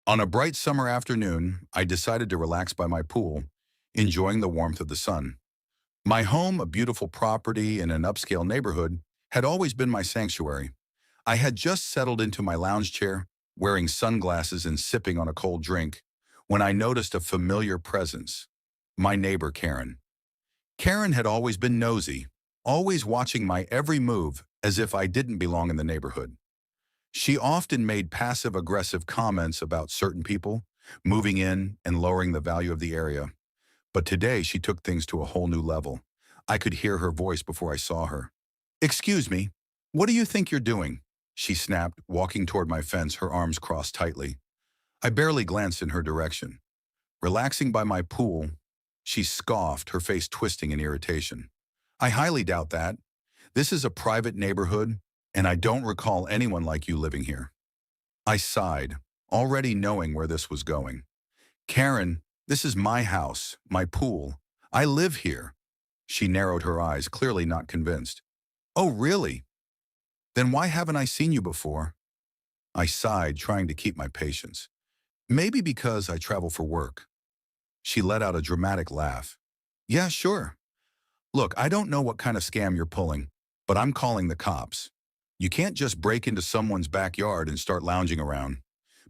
On a bright summer afternoon, I decided to relax by my pool, enjoying the warmth of the sun. My home, a beautiful property in an upscale neighborhood, had always been my sanctuary. I had just settled into my lounge chair, wearing sunglasses and sipping on a cold drink, when I noticed a familiar presence. My neighbor, Karen. Karen had always been nosy, always watching my every move as if I didn't belong in the neighborhood. She often made passive-aggressive comments about certain people, moving in and lowering the value of the area. But today she took things to a whole new level. I could hear her voice before I saw her. "Excuse me, what do you think you're doing?" she snapped, walking toward my fence, her arms crossed tightly. I barely glanced in her direction. Relaxing by my pool, she scoffed, her face twisting in irritation. "I highly doubt that. This is a private neighborhood, and I don't recall anyone like you living here." I sighed, already knowing where this was going. "Karen, this is my house, my pool. I live here." She narrowed her eyes, clearly not convinced. "Oh, really? Then why haven't I seen you before?" I sighed, trying to keep my patience. "Maybe because I travel for work." She let out a dramatic laugh. "Yeah, sure. Look, I don't know what kind of scam you're pulling, but I'm calling the cops. You can't just break into someone's backyard and start lounging around."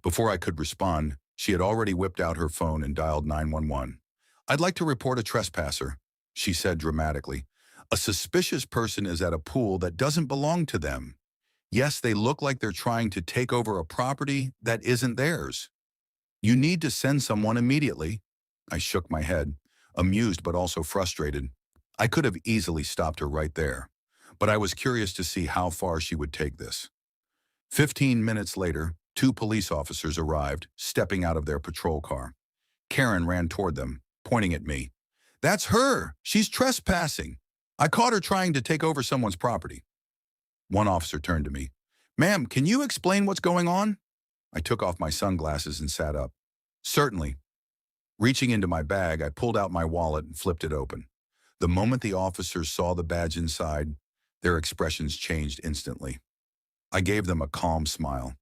Before I could respond, she had already whipped out her phone and dialed 911. "I'd like to report a trespasser," she said dramatically. "A suspicious person is at a pool that doesn't belong to them. Yes, they look like they're trying to take over a property that isn't theirs. You need to send someone immediately." I shook my head, amused but also frustrated. I could have easily stopped her right there, but I was curious to see how far she would take this. 15 minutes later, two police officers arrived, stepping out of their patrol car. Karen ran toward them, pointing at me. "That's her! She's trespassing! I caught her trying to take over someone's property." One officer turned to me. "Ma'am, can you explain what's going on?" I took off my sunglasses and sat up. "Certainly." Reaching into my bag, I pulled out my wallet and flipped it open. The moment the officers saw the badge inside, their expressions changed instantly. I gave them a calm smile.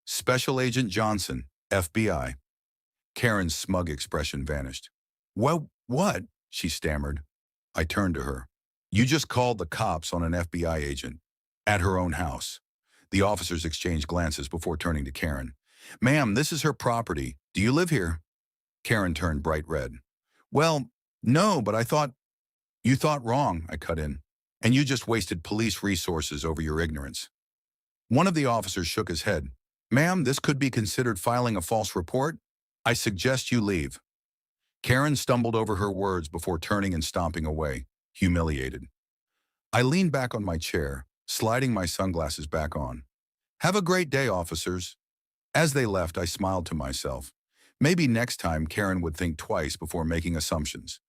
"Special Agent Johnson, FBI." Karen's smug expression vanished. "Well, what?" she stammered. I turned to her. "You just called the cops on an FBI agent at her own house." The officers exchanged glances before turning to Karen. "Ma'am, this is her property. Do you live here?" Karen turned bright red. "Well, no, but I thought—" "You thought wrong," I cut in. "And you just wasted police resources over your ignorance." One of the officers shook his head. "Ma'am, this could be considered filing a false report. I suggest you leave." Karen stumbled over her words before turning and stomping away, humiliated. I leaned back on my chair, sliding my sunglasses back on. "Have a great day, officers." As they left, I smiled to myself. Maybe next time Karen would think twice before making assumptions.